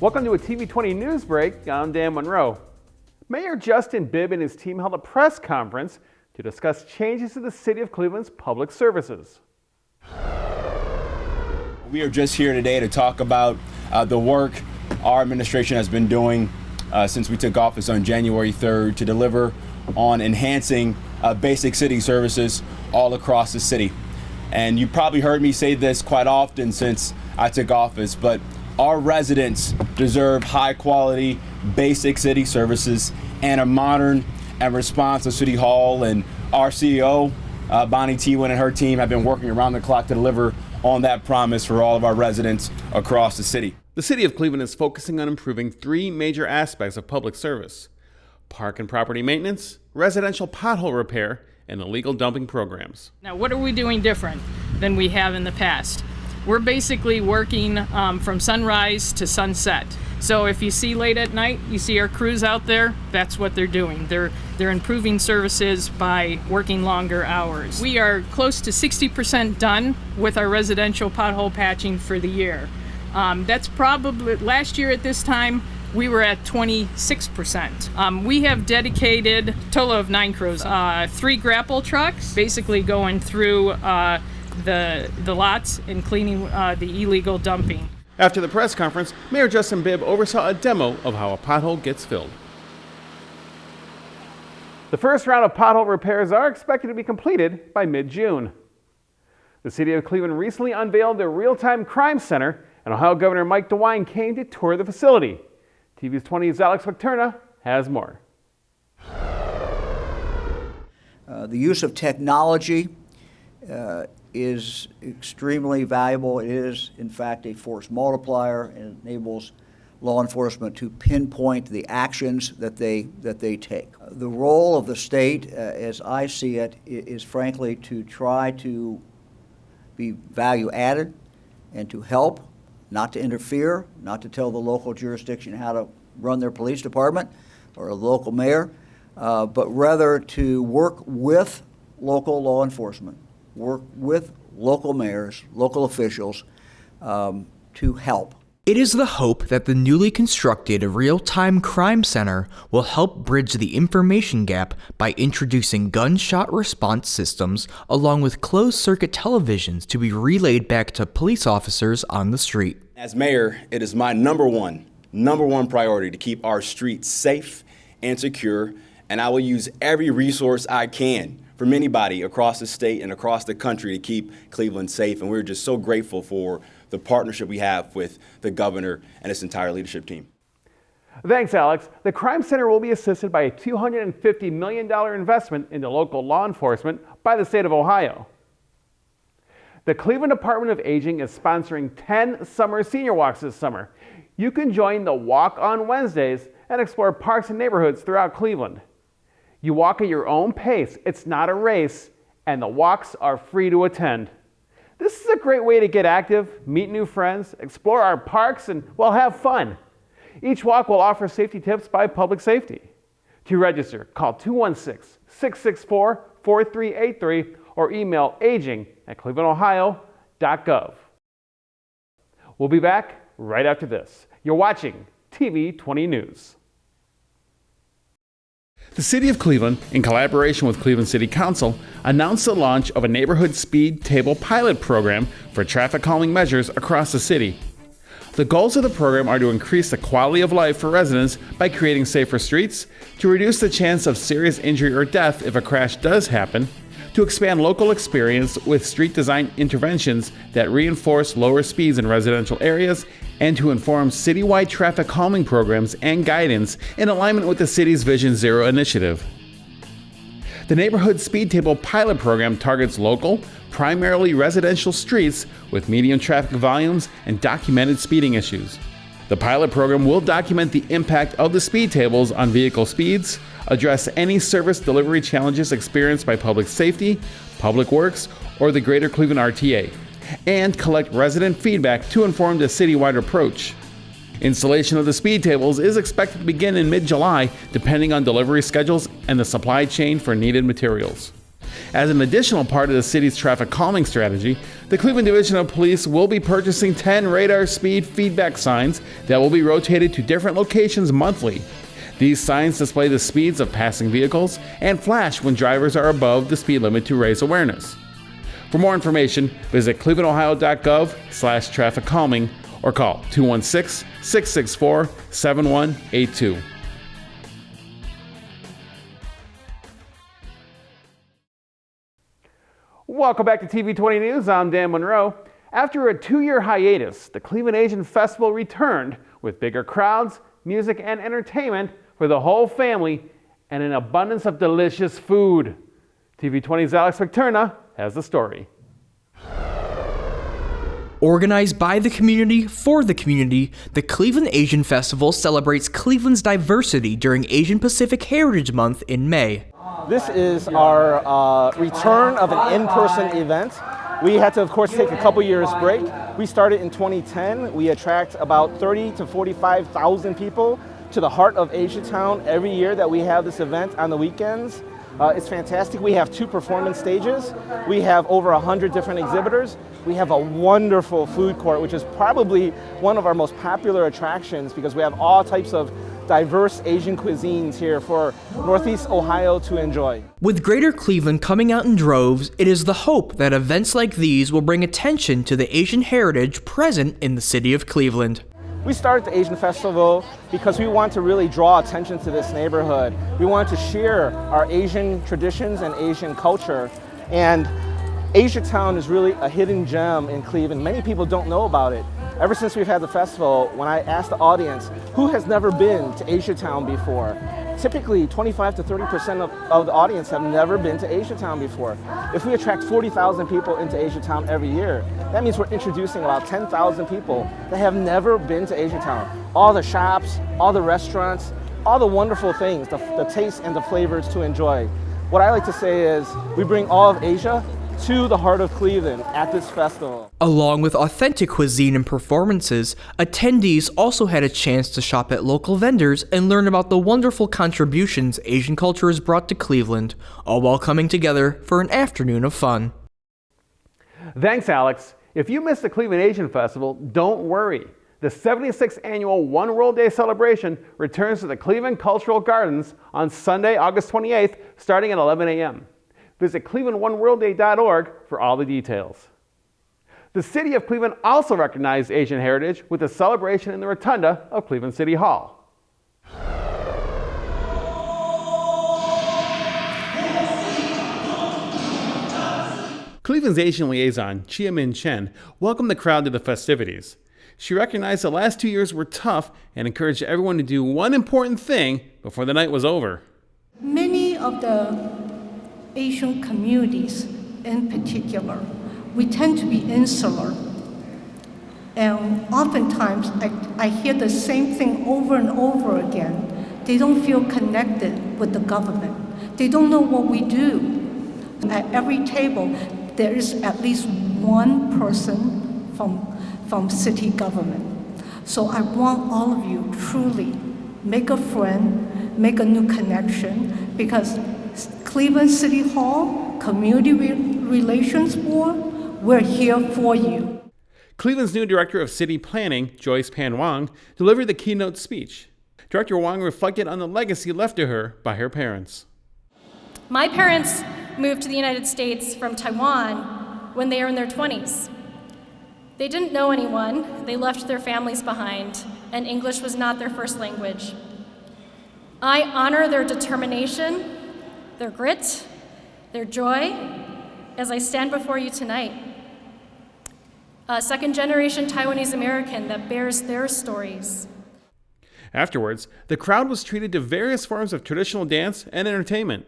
Welcome to a TV20 news break. I'm Dan Monroe. Mayor Justin Bibb and his team held a press conference to discuss changes to the City of Cleveland's public services. We are just here today to talk about the work our administration has been doing since we took office on January 3rd to deliver on enhancing basic city services all across the city. And you probably heard me say this quite often since I took office, but our residents deserve high quality basic city services and a modern and responsive City Hall. And our CEO, Bonnie T20 and her team have been working around the clock to deliver on that promise for all of our residents across the city. The City of Cleveland is focusing on improving three major aspects of public service: park and property maintenance, residential pothole repair, and illegal dumping programs. Now, what are we doing different than we have in the past? We're basically working from sunrise to sunset. So if you see late at night, you see our crews out there, that's what they're doing. They're improving services by working longer hours. We are close to 60% done with our residential pothole patching for the year. That's probably, last year at this time, we were at 26%. We have dedicated a total of 9 crews, 3 grapple trucks, basically going through the lots and cleaning the illegal dumping. After the press conference, Mayor Justin Bibb oversaw a demo of how a pothole gets filled. The first round of pothole repairs are expected to be completed by mid-June. The City of Cleveland recently unveiled their real-time crime center, and Ohio Governor Mike DeWine came to tour the facility. TV20's Alex McTurna has more. The use of technology is extremely valuable. It is, in fact, a force multiplier and enables law enforcement to pinpoint the actions that they take. The role of the state, as I see it, is frankly to try to be value added and to help, not to interfere, not to tell the local jurisdiction how to run their police department or a local mayor, but rather to work with local law enforcement, work with local mayors, local officials to help. It is the hope that the newly constructed real-time crime center will help bridge the information gap by introducing gunshot response systems along with closed-circuit televisions to be relayed back to police officers on the street. As mayor, it is my number one priority to keep our streets safe and secure, and I will use every resource I can from anybody across the state and across the country to keep Cleveland safe. And we're just so grateful for the partnership we have with the governor and his entire leadership team. Thanks, Alex. The Crime Center will be assisted by a $250 million investment into local law enforcement by the state of Ohio. The Cleveland Department of Aging is sponsoring 10 summer senior walks this summer. You can join the Walk on Wednesdays and explore parks and neighborhoods throughout Cleveland. You walk at your own pace. It's not a race, and the walks are free to attend. This is a great way to get active, meet new friends, explore our parks, and, well, have fun. Each walk will offer safety tips by public safety. To register, call 216-664-4383 or email aging@clevelandohio.gov. We'll be back right after this. You're watching TV20 News. The City of Cleveland, in collaboration with Cleveland City Council, announced the launch of a neighborhood speed table pilot program for traffic calming measures across the city. The goals of the program are to increase the quality of life for residents by creating safer streets, to reduce the chance of serious injury or death if a crash does happen, to expand local experience with street design interventions that reinforce lower speeds in residential areas, and to inform citywide traffic calming programs and guidance in alignment with the city's Vision Zero initiative. The Neighborhood Speed Table pilot program targets local, primarily residential streets with medium traffic volumes and documented speeding issues. The pilot program will document the impact of the speed tables on vehicle speeds, address any service delivery challenges experienced by public safety, public works, or the Greater Cleveland RTA, and collect resident feedback to inform the citywide approach. Installation of the speed tables is expected to begin in mid-July, depending on delivery schedules and the supply chain for needed materials. As an additional part of the city's traffic calming strategy, the Cleveland Division of Police will be purchasing 10 radar speed feedback signs that will be rotated to different locations monthly. These signs display the speeds of passing vehicles and flash when drivers are above the speed limit to raise awareness. For more information, visit clevelandohio.gov/traffic calming or call 216-664-7182. Welcome back to TV20 News. I'm Dan Monroe. After a 2-year hiatus, the Cleveland Asian Festival returned with bigger crowds, music, and entertainment for the whole family and an abundance of delicious food. TV20's Alex McTurna has the story. Organized by the community for the community, the Cleveland Asian Festival celebrates Cleveland's diversity during Asian Pacific Heritage Month in May. This is our return of an in-person event. We had to, of course, take a couple years break. We started in 2010. We attract about 30 to 45,000 people to the heart of Asiatown every year that we have this event on the weekends. It's fantastic. We have 2 performance stages. We have over 100 different exhibitors. We have a wonderful food court, which is probably one of our most popular attractions because we have all types of diverse Asian cuisines here for Northeast Ohio to enjoy. With Greater Cleveland coming out in droves, it is the hope that events like these will bring attention to the Asian heritage present in the city of Cleveland. We started the Asian Festival because we want to really draw attention to this neighborhood. We want to share our Asian traditions and Asian culture. And Asiatown is really a hidden gem in Cleveland. Many people don't know about it. Ever since we've had the festival, when I asked the audience, who has never been to Asiatown before? Typically, 25 to 30% of the audience have never been to Asiatown before. If we attract 40,000 people into Asiatown every year, that means we're introducing about 10,000 people that have never been to Asiatown. All the shops, all the restaurants, all the wonderful things, the taste and the flavors to enjoy. What I like to say is, we bring all of Asia to the heart of Cleveland at this festival. Along with authentic cuisine and performances, attendees also had a chance to shop at local vendors and learn about the wonderful contributions Asian culture has brought to Cleveland, all while coming together for an afternoon of fun. Thanks, Alex. If you missed the Cleveland Asian Festival, don't worry. The 76th annual One World Day celebration returns to the Cleveland Cultural Gardens on Sunday, August 28th, starting at 11 a.m. Visit clevelandoneworldday.org for all the details. The City of Cleveland also recognized Asian heritage with a celebration in the Rotunda of Cleveland City Hall. Cleveland's Asian liaison, Chia Min Chen, welcomed the crowd to the festivities. She recognized the last 2 years were tough and encouraged everyone to do one important thing before the night was over. Many of the Asian communities in particular, we tend to be insular. And oftentimes I hear the same thing over and over again. They don't feel connected with the government. They don't know what we do. At every table, there is at least one person from city government. So I want all of you truly make a friend, make a new connection, because Cleveland City Hall, Community Relations Board, we're here for you. Cleveland's new Director of City Planning, Joyce Pan Wang, delivered the keynote speech. Director Wang reflected on the legacy left to her by her parents. My parents moved to the United States from Taiwan when they were in their 20s. They didn't know anyone, they left their families behind, and English was not their first language. I honor their determination, their grit, their joy, as I stand before you tonight. A second-generation Taiwanese American that bears their stories. Afterwards, the crowd was treated to various forms of traditional dance and entertainment.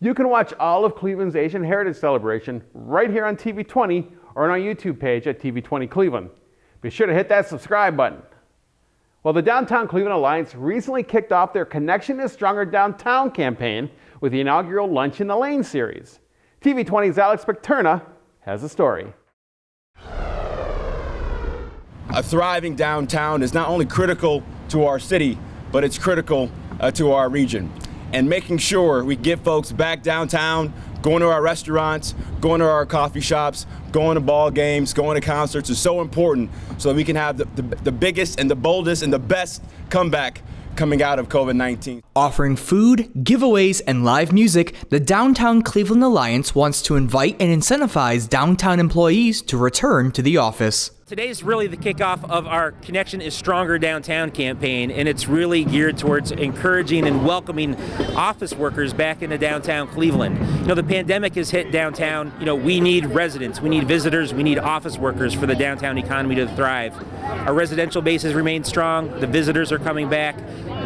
You can watch all of Cleveland's Asian Heritage Celebration right here on TV20 or on our YouTube page at TV20 Cleveland. Be sure to hit that subscribe button. Well, the Downtown Cleveland Alliance recently kicked off their Connection is Stronger Downtown campaign with the inaugural Lunch in the Lane series. TV20's Alex Picterna has the story. A thriving downtown is not only critical to our city, but it's critical to our region. And making sure we get folks back downtown, going to our restaurants, going to our coffee shops, going to ball games, going to concerts is so important so that we can have the biggest and the boldest and the best comeback coming out of COVID-19. Offering food, giveaways, and live music, the Downtown Cleveland Alliance wants to invite and incentivize downtown employees to return to the office. Today's really the kickoff of our Connection is Stronger Downtown campaign, and it's really geared towards encouraging and welcoming office workers back into downtown Cleveland. You know, the pandemic has hit downtown. You know, we need residents, we need visitors, we need office workers for the downtown economy to thrive. Our residential base has remained strong, the visitors are coming back.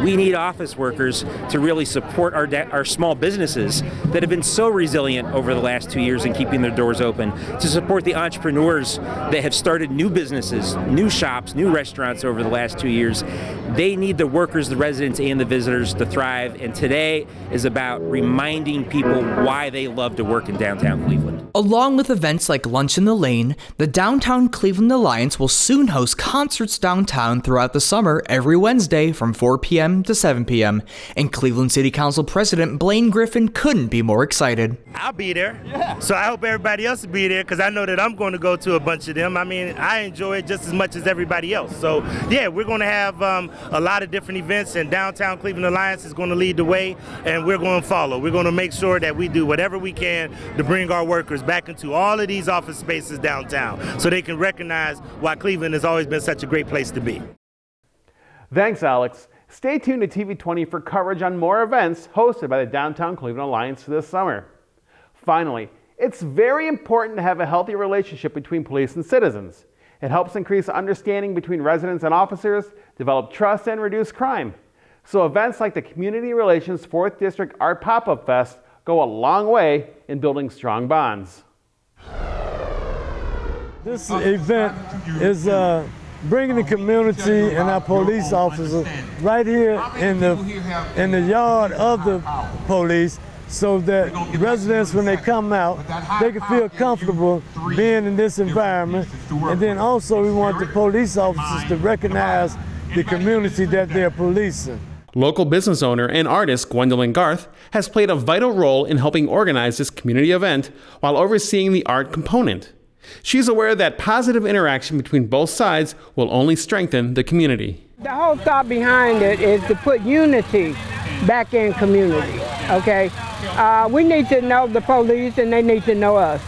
We need office workers to really support our small businesses that have been so resilient over the last 2 years in keeping their doors open, to support the entrepreneurs that have started new businesses, new shops, new restaurants over the last 2 years. They need the workers, the residents, and the visitors to thrive, and today is about reminding people why they love to work in downtown Cleveland. Along with events like Lunch in the Lane, the Downtown Cleveland Alliance will soon host concerts downtown throughout the summer every Wednesday from 4 p.m. to 7 p.m. And Cleveland City Council President Blaine Griffin couldn't be more excited. I'll be there. So I hope everybody else will be there, because I know that I'm going to go to a bunch of them. I mean, I enjoy it just as much as everybody else. So yeah, we're going to have a lot of different events, and Downtown Cleveland Alliance is going to lead the way, and we're going to follow. We're going to make sure that we do whatever we can to bring our workers back into all of these office spaces downtown so they can recognize why Cleveland has always been such a great place to be. Thanks, Alex. Stay tuned to TV20 for coverage on more events hosted by the Downtown Cleveland Alliance this summer. Finally, it's very important to have a healthy relationship between police and citizens. It helps increase understanding between residents and officers, develop trust, and reduce crime. So events like the Community Relations 4th District Art PopUp Fest go a long way in building strong bonds. This event is bringing the community and our police officers right here in the yard of the police, so that residents, when they come out, they can feel comfortable being in this environment. And then also we want the police officers to recognize the community that they're policing. Local business owner and artist Gwendolyn Garth has played a vital role in helping organize this community event while overseeing the art component. She's aware that positive interaction between both sides will only strengthen the community. The whole thought behind it is to put unity back in community, okay? We need to know the police, and they need to know us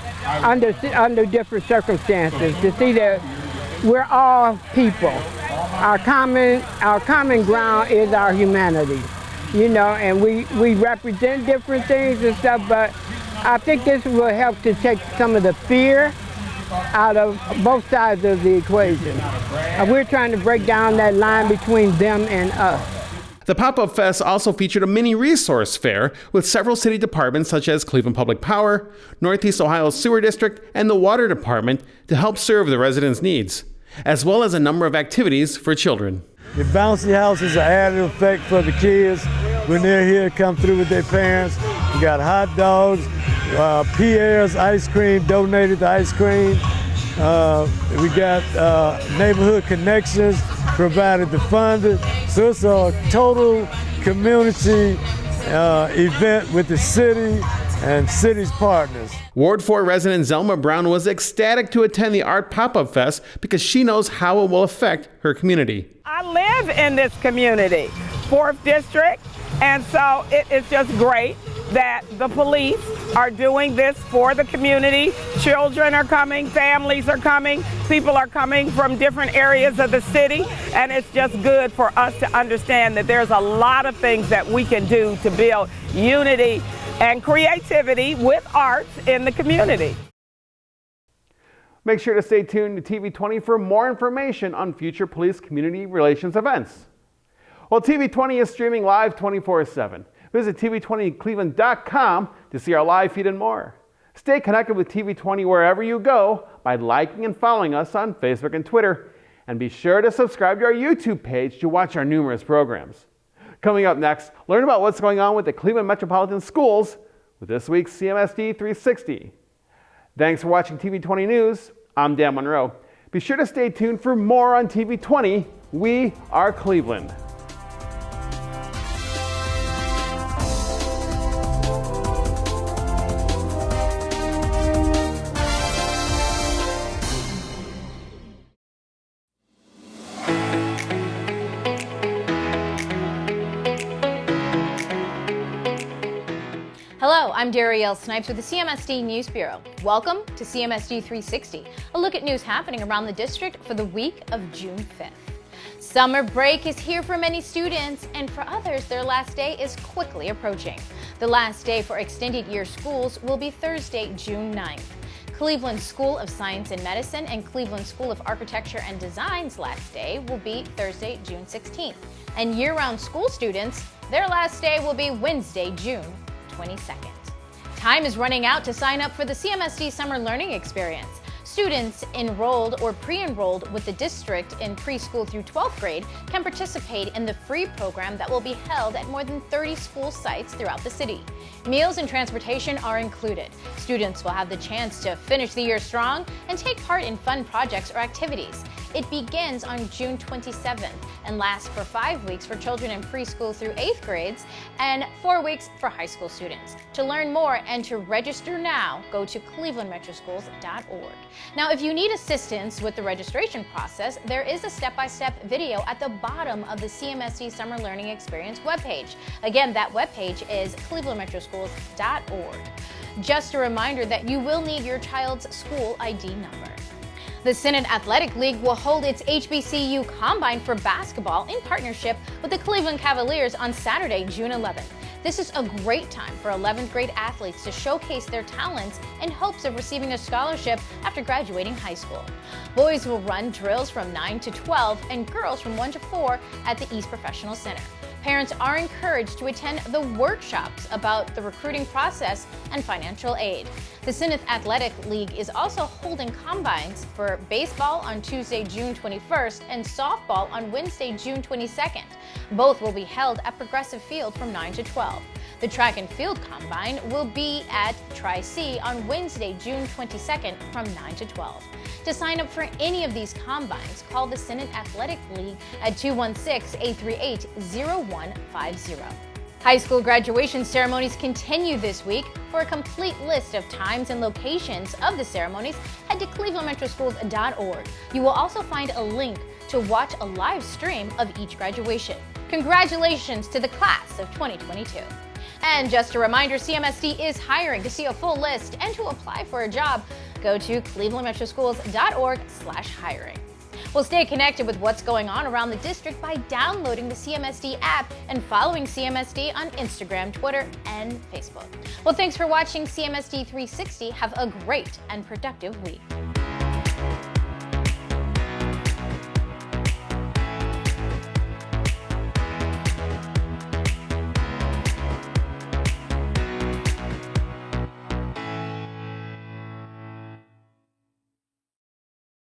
under different circumstances, to see that we're all people. Our common ground is our humanity, you know, and we represent different things and stuff, but I think this will help to take some of the fear out of both sides of the equation. We're trying to break down that line between them and us. The Pop-Up Fest also featured a mini resource fair with several city departments such as Cleveland Public Power, Northeast Ohio Sewer District, and the Water Department to help serve the residents' needs, as well as a number of activities for children. The bouncy house is an added effect for the kids when they're here, come through with their parents. We got hot dogs, Pierre's ice cream, donated the ice cream. We got neighborhood connections, provided the funding. So it's a total community event with the city and city's partners. Ward 4 resident Zelma Brown was ecstatic to attend the Art Pop-Up Fest because she knows how it will affect her community. I live in this community, 4th District, and so it's just great that the police are doing this for the community. Children are coming, families are coming, people are coming from different areas of the city, and it's just good for us to understand that there's a lot of things that we can do to build unity and creativity with arts in the community. Make sure to stay tuned to TV20 for more information on future police community relations events. Well, TV20 is streaming live 24/7. Visit TV20Cleveland.com to see our live feed and more. Stay connected with TV20 wherever you go by liking and following us on Facebook and Twitter. And be sure to subscribe to our YouTube page to watch our numerous programs. Coming up next, learn about what's going on with the Cleveland Metropolitan Schools with this week's CMSD 360. Thanks for watching TV20 News. I'm Dan Monroe. Be sure to stay tuned for more on TV20. We are Cleveland. Hello, I'm Darielle Snipes with the CMSD News Bureau. Welcome to CMSD 360, a look at news happening around the district for the week of June 5th. Summer break is here for many students, and for others, their last day is quickly approaching. The last day for extended year schools will be Thursday, June 9th. Cleveland School of Science and Medicine and Cleveland School of Architecture and Design's last day will be Thursday, June 16th. And year-round school students, their last day will be Wednesday, June 22nd. Time is running out to sign up for the CMSD Summer Learning Experience. Students enrolled or pre-enrolled with the district in preschool through 12th grade can participate in the free program that will be held at more than 30 school sites throughout the city. Meals and transportation are included. Students will have the chance to finish the year strong and take part in fun projects or activities. It begins on June 27th and lasts for 5 weeks for children in preschool through 8th grades and 4 weeks for high school students. To learn more and to register now, go to clevelandmetroschools.org. Now, if you need assistance with the registration process, there is a step-by-step video at the bottom of the CMSD Summer Learning Experience webpage. Again, that webpage is clevelandmetroschools.org. Just a reminder that you will need your child's school ID number. The Senate Athletic League will hold its HBCU Combine for basketball in partnership with the Cleveland Cavaliers on Saturday, June 11th. This is a great time for 11th grade athletes to showcase their talents in hopes of receiving a scholarship after graduating high school. Boys will run drills from 9 to 12 and girls from 1 to 4 at the East Professional Center. Parents are encouraged to attend the workshops about the recruiting process and financial aid. The Senate Athletic League is also holding combines for baseball on Tuesday, June 21st and softball on Wednesday, June 22nd. Both will be held at Progressive Field from 9 to 12. The track and field combine will be at Tri-C on Wednesday, June 22nd from 9 to 12. To sign up for any of these combines, call the Senate Athletic League at 216-838-0150. High school graduation ceremonies continue this week. For a complete list of times and locations of the ceremonies, head to clevelandmetroschools.org. You will also find a link to watch a live stream of each graduation. Congratulations to the class of 2022. And just a reminder, CMSD is hiring. To see a full list and to apply for a job, go to clevelandmetroschools.org/hiring. We'll stay connected with what's going on around the district by downloading the CMSD app and following CMSD on Instagram, Twitter, and Facebook. Well, thanks for watching CMSD 360. Have a great and productive week.